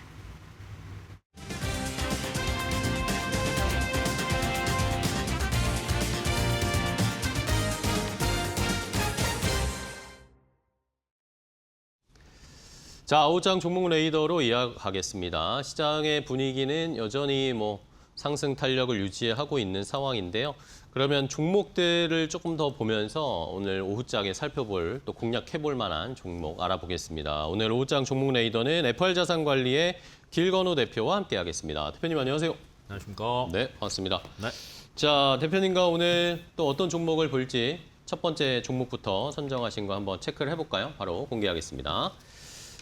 자, 오후장 종목 레이더로 이어가겠습니다. 시장의 분위기는 여전히 상승 탄력을 유지하고 있는 상황인데요. 그러면 종목들을 조금 더 보면서 오늘 오후장에 살펴볼 또 공략해볼 만한 종목 알아보겠습니다. 오늘 오후장 종목 레이더는 FR자산관리의 길건우 대표와 함께하겠습니다. 대표님 안녕하세요. 안녕하십니까. 네, 반갑습니다. 네. 자, 대표님과 오늘 또 어떤 종목을 볼지 첫 번째 종목부터 선정하신 거 한번 체크를 해볼까요? 바로 공개하겠습니다.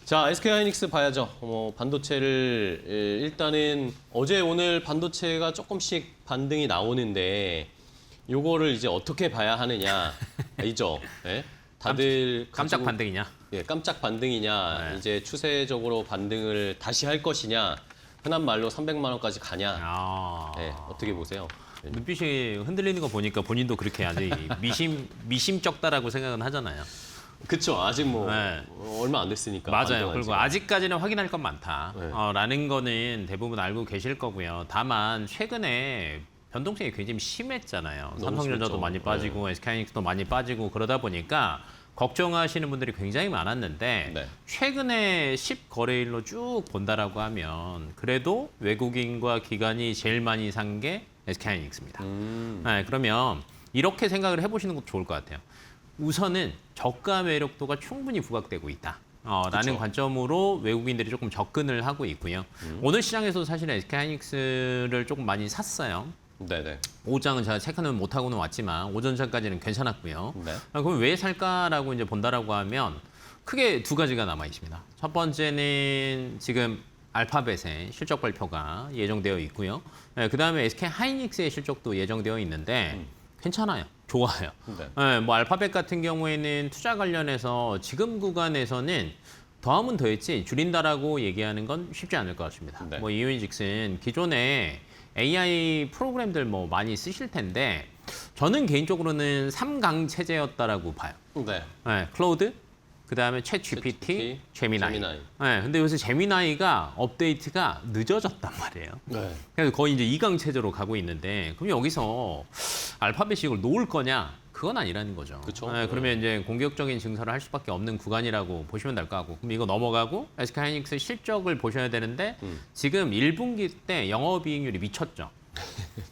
자, SK하이닉스 봐야죠. 반도체를 일단은 어제 오늘 반도체가 조금씩 반등이 나오는데 요거를 이제 어떻게 봐야 하느냐 이죠. 네? 다들 깜짝 반등이냐? 예, 깜짝 반등이냐, 네. 이제 추세적으로 반등을 다시 할 것이냐, 흔한 말로 300만 원까지 가냐. 네, 어떻게 보세요? 눈빛이 흔들리는 거 보니까 본인도 그렇게 아직 미심쩍다라고 생각은 하잖아요. 그쵸. 아직 네. 얼마 안 됐으니까. 맞아요. 그리고 아직까지는 확인할 건 많다. 네. 라는 거는 대부분 알고 계실 거고요. 다만 최근에 변동성이 굉장히 심했잖아요. 삼성전자도 심했죠. 많이 빠지고 SK하이닉스도 많이 빠지고 그러다 보니까 걱정하시는 분들이 굉장히 많았는데 네. 최근에 10거래일로 쭉 본다라고 하면 그래도 외국인과 기관이 제일 많이 산 게 SK하이닉스입니다. 네, 그러면 이렇게 생각을 해보시는 것도 좋을 것 같아요. 우선은 저가 매력도가 충분히 부각되고 있다. 라는 관점으로 외국인들이 조금 접근을 하고 있고요. 오늘 시장에서도 사실은 SK하이닉스를 조금 많이 샀어요. 네네. 오후장은 제가 체크는 못하고는 왔지만 오전 전까지는 괜찮았고요. 네. 그럼 왜 살까라고 이제 본다라고 하면 크게 두 가지가 남아 있습니다. 첫 번째는 지금 알파벳의 실적 발표가 예정되어 있고요. 네, 그다음에 SK하이닉스의 실적도 예정되어 있는데 괜찮아요. 좋아요. 네. 네, 알파벳 같은 경우에는 투자 관련해서 지금 구간에서는 더하면 더했지 줄인다라고 얘기하는 건 쉽지 않을 것 같습니다. 네. 뭐 이유인즉슨 기존에 AI 프로그램들 뭐 많이 쓰실 텐데 저는 개인적으로는 3강 체제였다라고 봐요. 네. 네, 클로드, 그다음에 챗 GPT, 제미나이. 제미나이. 네, 근데 요새 제미나이가 업데이트가 늦어졌단 말이에요. 네. 그래서 거의 이제 2강 체제로 가고 있는데 그럼 여기서 알파벳이 이걸 놓을 거냐? 그건 아니라는 거죠. 그쵸. 네, 그러면 이제 공격적인 증설을 할 수밖에 없는 구간이라고 보시면 될 것 같고 그럼 이거 넘어가고 SK하이닉스 실적을 보셔야 되는데 지금 1분기 때 영업이익률이 미쳤죠.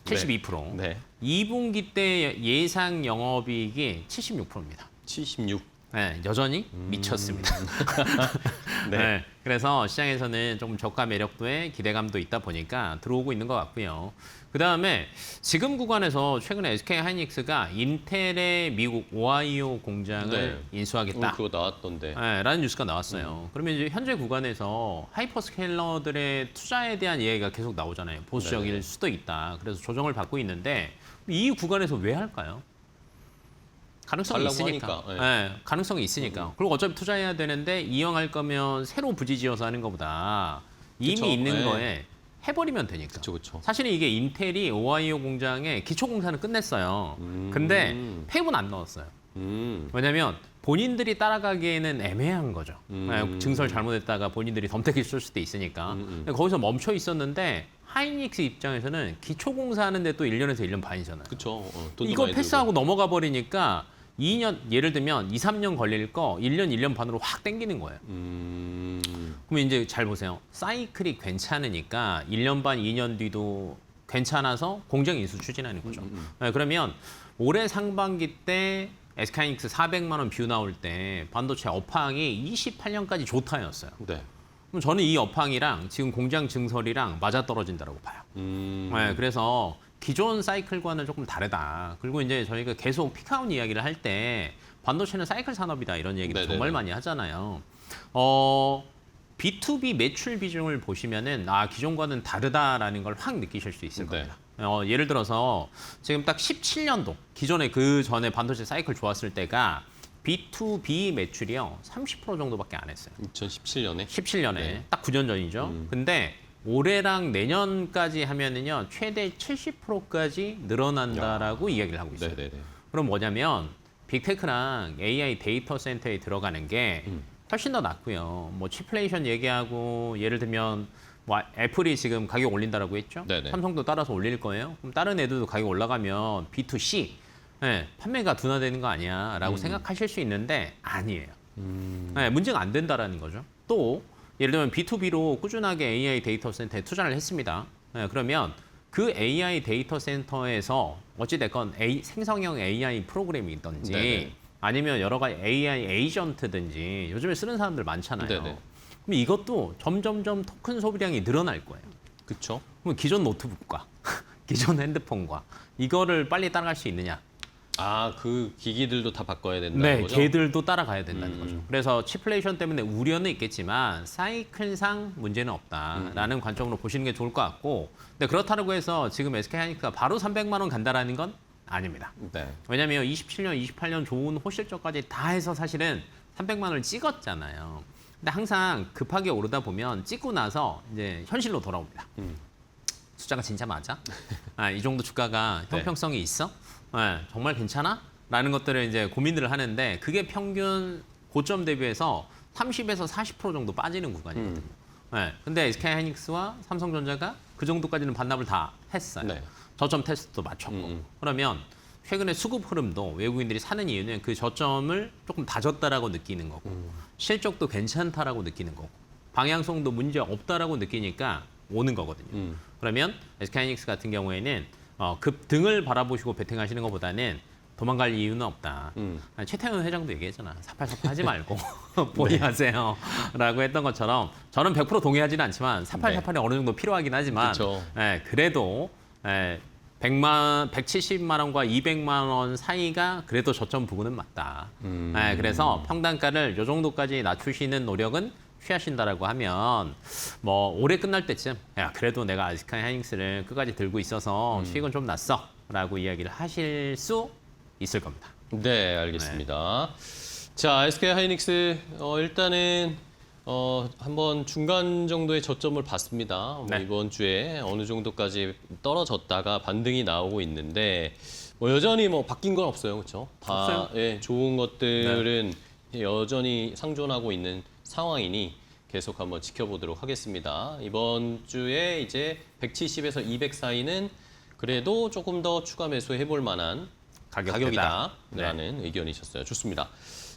72%. 네. 2분기 때 예상 영업이익이 76%입니다. 76. 네, 여전히 미쳤습니다. 네. 네, 그래서 시장에서는 조금 저가 매력도에 기대감도 있다 보니까 들어오고 있는 것 같고요. 그다음에 지금 구간에서 최근에 SK하이닉스가 인텔의 미국 오하이오 공장을 네. 인수하겠다. 그거 나왔던데. 네, 라는 뉴스가 나왔어요. 그러면 이제 현재 구간에서 하이퍼스케일러들의 투자에 대한 이야기가 계속 나오잖아요. 보수적일 네네. 수도 있다. 그래서 조정을 받고 있는데 이 구간에서 왜 할까요? 가능성이 하려고 있으니까. 하니까, 네. 네, 가능성이 있으니까. 그리고 어차피 투자해야 되는데 이왕할 거면 새로 부지지어서 하는 것보다 이미 그쵸, 있는 네. 거에 해버리면 되니까. 그렇죠. 사실은 이게 인텔이 오하이오 공장에 기초 공사는 끝냈어요. 근데 폐업은 안 넣었어요. 왜냐면 본인들이 따라가기에는 애매한 거죠. 증설 잘못했다가 본인들이 덤태기 쓸 수도 있으니까. 근데 거기서 멈춰 있었는데 하이닉스 입장에서는 기초 공사하는데 또 1년에서 1년 반이잖아요. 그렇죠. 돈도 이거 많이 패스하고 넘어가 버리니까 2년 예를 들면 2, 3년 걸릴 거 1년, 1년 반으로 확 땡기는 거예요. 그럼 이제 잘 보세요. 사이클이 괜찮으니까 1년 반, 2년 뒤도 괜찮아서 공정 인수 추진하는 거죠. 네, 그러면 올해 상반기 때 SK하이닉스 400만 원 뷰 나올 때 반도체 업황이 28년까지 좋다였어요. 네. 그럼 저는 이 업황이랑 지금 공장 증설이랑 맞아떨어진다고 봐요. 네, 그래서 기존 사이클과는 조금 다르다. 그리고 이제 저희가 계속 피크아웃 이야기를 할 때 반도체는 사이클 산업이다 이런 얘기를 네네네. 정말 많이 하잖아요. B2B 매출 비중을 보시면은 기존과는 다르다라는 걸 확 느끼실 수 있을 네. 겁니다. 예를 들어서 지금 딱 17년도 기존에 그 전에 반도체 사이클 좋았을 때가 B2B 매출이요 30% 정도밖에 안 했어요. 2017년에. 17년에 네. 딱 9년 전이죠. 근데 올해랑 내년까지 하면은요 최대 70%까지 늘어난다라고 이야기를 하고 있어요. 네네네. 그럼 뭐냐면 빅테크랑 AI 데이터 센터에 들어가는 게 훨씬 더 낫고요. 뭐 치플레이션 얘기하고 예를 들면 뭐 애플이 지금 가격 올린다라고 했죠. 네네. 삼성도 따라서 올릴 거예요. 그럼 다른 애들도 가격 올라가면 B2C 판매가 둔화되는 거 아니야라고 생각하실 수 있는데 아니에요. 문제가 안 된다라는 거죠. 또 예를 들면 B2B로 꾸준하게 AI 데이터 센터에 투자를 했습니다. 그러면 그 AI 데이터 센터에서 어찌됐건 생성형 AI 프로그램이든지 네네. 아니면 여러 가지 AI 에이전트든지 요즘에 쓰는 사람들 많잖아요. 네네. 그럼 이것도 점점점 토큰 소비량이 늘어날 거예요. 그렇죠. 그럼 기존 노트북과 기존 핸드폰과 이거를 빨리 따라갈 수 있느냐? 그 기기들도 다 바꿔야 된다는 거죠? 걔들도 따라가야 된다는 거죠. 그래서 치플레이션 때문에 우려는 있겠지만 사이클상 문제는 없다라는 관점으로 보시는 게 좋을 것 같고 근데 그렇다고 해서 지금 SK하이닉스가 바로 300만 원 간다라는 건 아닙니다. 네. 왜냐하면 27년, 28년 좋은 호실적까지 다 해서 사실은 300만 원을 찍었잖아요. 근데 항상 급하게 오르다 보면 찍고 나서 이제 현실로 돌아옵니다. 숫자가 진짜 맞아? 이 정도 주가가 네. 형평성이 있어? 정말 괜찮아? 라는 것들을 이제 고민들을 하는데 그게 평균 고점 대비해서 30에서 40% 정도 빠지는 구간이거든요. 근데 SK하이닉스와 삼성전자가 그 정도까지는 반납을 다 했어요. 네. 저점 테스트도 맞췄고. 그러면 최근에 수급 흐름도 외국인들이 사는 이유는 그 저점을 조금 다졌다라고 느끼는 거고 실적도 괜찮다라고 느끼는 거고 방향성도 문제 없다라고 느끼니까 오는 거거든요. 그러면 SK하이닉스 같은 경우에는 급등을 바라보시고 베팅하시는 것보다는 도망갈 이유는 없다. 최태원 회장도 얘기했잖아. 488 하지 말고 보이하세요. 라고 했던 것처럼 저는 100% 동의하지는 않지만 4848이 어느 정도 필요하긴 하지만 그쵸. 그래도 170만 원과 200만 원 사이가 그래도 저점 부근은 맞다. 그래서 평단가를 이 정도까지 낮추시는 노력은 취하신다라고 하면 뭐 올해 끝날 때쯤 그래도 내가 SK하이닉스를 끝까지 들고 있어서 수익은 좀 났어라고 이야기를 하실 수 있을 겁니다. 네, 알겠습니다. 자, SK하이닉스 일단은 한번 중간 정도의 저점을 봤습니다. 뭐 네. 이번 주에 어느 정도까지 떨어졌다가 반등이 나오고 있는데 뭐 여전히 뭐 바뀐 건 없어요, 그렇죠? 없어요. 예, 좋은 것들은 여전히 상존하고 있는 상황이니 계속 한번 지켜보도록 하겠습니다. 이번 주에 이제 170에서 200 사이는 그래도 조금 더 추가 매수해볼 만한 가격대다. 가격이다라는 의견이셨어요. 좋습니다.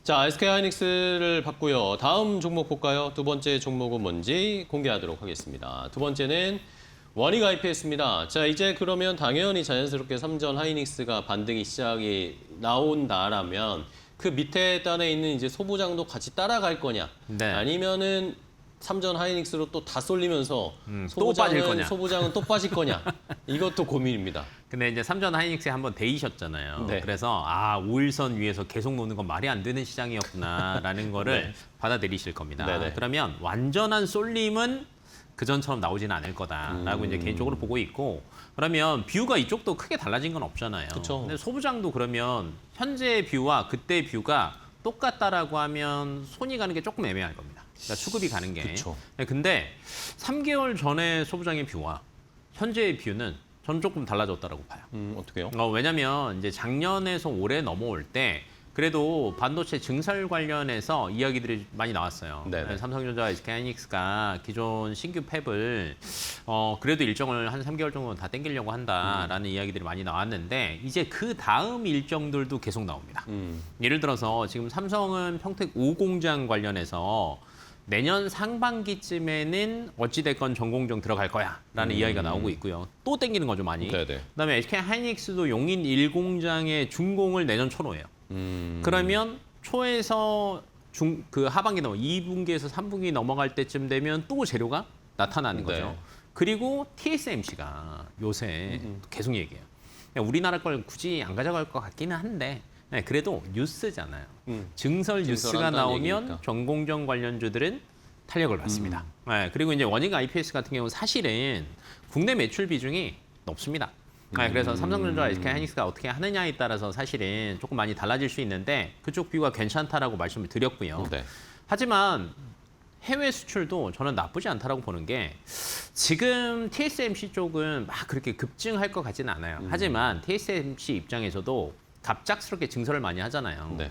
자, SK하이닉스를 봤고요. 다음 종목 볼까요? 두 번째 종목은 뭔지 공개하도록 하겠습니다. 두 번째는 원익 IPS입니다. 자, 이제 그러면 당연히 자연스럽게 삼전 하이닉스가 반등이 시작이 나온다라면 그 밑에 단에 있는 이제 소부장도 같이 따라갈 거냐? 네. 아니면은 삼전 하이닉스로 또 다 쏠리면서 또 빠질 거냐? 소부장은 또 빠질 거냐? 이것도 고민입니다. 근데 이제 삼전 하이닉스에 한번 데이셨잖아요. 네. 그래서 5일선 위에서 계속 노는 건 말이 안 되는 시장이었구나라는 거를 네. 받아들이실 겁니다. 네네. 그러면 완전한 쏠림은 그전처럼 나오지는 않을 거다라고 이제 개인적으로 보고 있고, 그러면 뷰가 이쪽도 크게 달라진 건 없잖아요. 그쵸. 근데 소부장도 그러면 현재 뷰와 그때 뷰가 똑같다라고 하면 손이 가는 게 조금 애매할 겁니다. 그러니까 수급이 가는 게. 그쵸. 네, 근데 3개월 전에 소부장의 뷰와 현재의 뷰는 저는 조금 달라졌다라고 봐요. 어떻게요? 왜냐면 이제 작년에서 올해 넘어올 때 그래도 반도체 증설 관련해서 이야기들이 많이 나왔어요. 네네. 삼성전자, SK하이닉스가 기존 신규 팹을 그래도 일정을 한 3개월 정도 다 땡기려고 한다라는 이야기들이 많이 나왔는데 이제 그 다음 일정들도 계속 나옵니다. 예를 들어서 지금 삼성은 평택 5공장 관련해서 내년 상반기쯤에는 어찌됐건 전공정 들어갈 거야라는 이야기가 나오고 있고요. 또 땡기는 거죠, 많이. 네네. 그다음에 SK하이닉스도 용인 1공장의 준공을 내년 초로 해요. 그러면 초에서 그 하반기 넘어 2분기에서 3분기 넘어갈 때쯤 되면 또 재료가 나타나는 거죠. 네. 그리고 TSMC가 요새 계속 얘기해요. 그냥 우리나라 걸 굳이 안 가져갈 것 같기는 한데 네, 그래도 뉴스잖아요. 증설 뉴스가 증설한다는 나오면 얘기니까. 전공정 관련주들은 탄력을 받습니다. 네, 그리고 이제 원익 IPS 같은 경우는 사실은 국내 매출 비중이 높습니다. 네, 그래서 삼성전자, SK하이닉스가 어떻게 하느냐에 따라서 사실은 조금 많이 달라질 수 있는데 그쪽 뷰가 괜찮다라고 말씀을 드렸고요. 네. 하지만 해외 수출도 저는 나쁘지 않다라고 보는 게 지금 TSMC 쪽은 막 그렇게 급증할 것 같지는 않아요. 하지만 TSMC 입장에서도 갑작스럽게 증설을 많이 하잖아요. 네.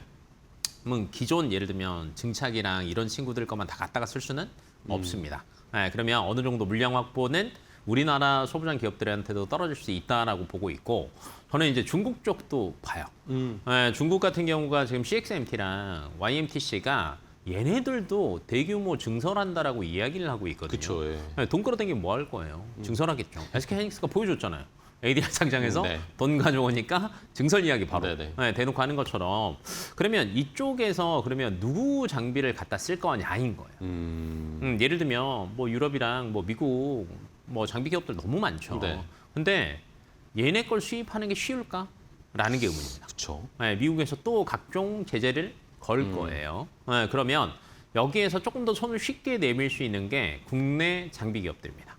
그러면 기존 예를 들면 증착이랑 이런 친구들 것만 다 갖다가 쓸 수는 없습니다. 네, 그러면 어느 정도 물량 확보는 우리나라 소부장 기업들한테도 떨어질 수 있다라고 보고 있고 저는 이제 중국 쪽도 봐요. 네, 중국 같은 경우가 지금 CXMT랑 YMTC가 얘네들도 대규모 증설한다라고 이야기를 하고 있거든요. 그쵸, 예. 네, 돈 끌어당기면 뭐 할 거예요? 증설하겠죠. SK하이닉스가 보여줬잖아요. ADR 상장에서 네. 돈 가져오니까 증설 이야기 바로 네네. 네, 대놓고 하는 것처럼 그러면 이쪽에서 그러면 누구 장비를 갖다 쓸 거냐인 거예요. 예를 들면 뭐 유럽이랑 뭐 미국 뭐 장비 기업들 너무 많죠. 네. 근데 얘네 걸 수입하는 게 쉬울까? 라는 게 의문입니다. 그렇죠. 네, 미국에서 또 각종 제재를 걸 거예요. 네, 그러면 여기에서 조금 더 손을 쉽게 내밀 수 있는 게 국내 장비 기업들입니다.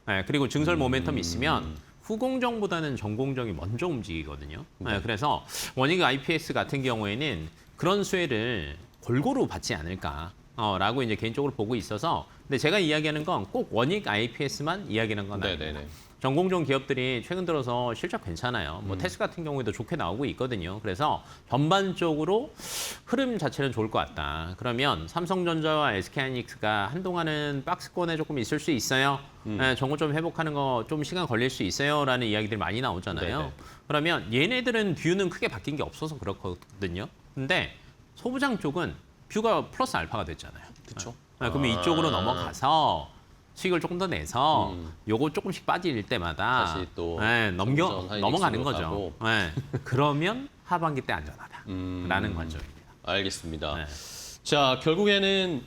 네, 그리고 증설 모멘텀이 있으면 후공정보다는 전공정이 먼저 움직이거든요. 네, 그래서 원익 IPS 같은 경우에는 그런 수혜를 골고루 받지 않을까. 라고 이제 개인적으로 보고 있어서 근데 제가 이야기하는 건 꼭 원익 IPS만 이야기하는 건 아닙니다. 네네네. 전공정 기업들이 최근 들어서 실적 괜찮아요. 뭐 테스 같은 경우에도 좋게 나오고 있거든요. 그래서 전반적으로 흐름 자체는 좋을 것 같다. 그러면 삼성전자와 SK하이닉스가 한동안은 박스권에 조금 있을 수 있어요. 네, 정고점 회복하는 거 좀 시간 걸릴 수 있어요라는 이야기들이 많이 나오잖아요. 네네. 그러면 얘네들은 뷰는 크게 바뀐 게 없어서 그렇거든요. 근데 소부장 쪽은 뷰가 플러스 알파가 됐잖아요. 그쵸. 네, 그러면 이쪽으로 넘어가서 수익을 조금 더 내서 요거 조금씩 빠질 때마다 다시 또 네, 삼성 하이닉스로 넘어가는 거죠. 가고. 네, 그러면 하반기 때 안전하다라는 관점입니다. 알겠습니다. 네. 자, 결국에는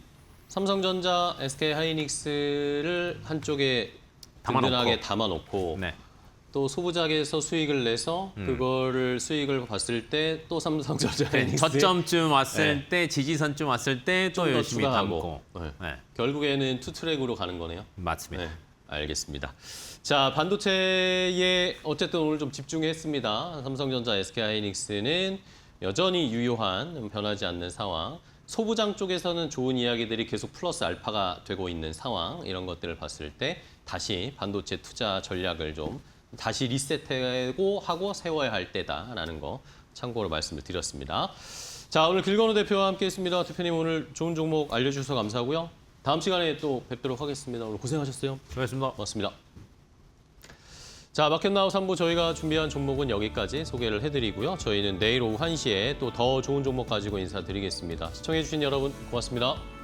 삼성전자, SK하이닉스를 한쪽에 담아놓고. 든든하게 담아놓고 네. 또 소부작에서 수익을 내서 그거를 수익을 봤을 때 또 삼성전자 하이닉스 저점쯤 왔을 때 지지선쯤 왔을 때 또 좀더 열심히 추가하고. 담고 네. 네, 결국에는 투트랙으로 가는 거네요. 맞습니다. 네, 알겠습니다. 자, 반도체에 어쨌든 오늘 좀 집중했습니다. 삼성전자, SK하이닉스는 여전히 유효한 변하지 않는 상황. 소부장 쪽에서는 좋은 이야기들이 계속 플러스 알파가 되고 있는 상황, 이런 것들을 봤을 때 다시 반도체 투자 전략을 좀 다시 리셋하고 세워야 할 때다라는 거 참고로 말씀을 드렸습니다. 자, 오늘 길건우 대표와 함께했습니다. 대표님 오늘 좋은 종목 알려주셔서 감사하고요. 다음 시간에 또 뵙도록 하겠습니다. 오늘 고생하셨어요. 수고하셨습니다. 고맙습니다. 자, 마켓나우 3부 저희가 준비한 종목은 여기까지 소개를 해드리고요. 저희는 내일 오후 1시에 또 더 좋은 종목 가지고 인사드리겠습니다. 시청해주신 여러분 고맙습니다.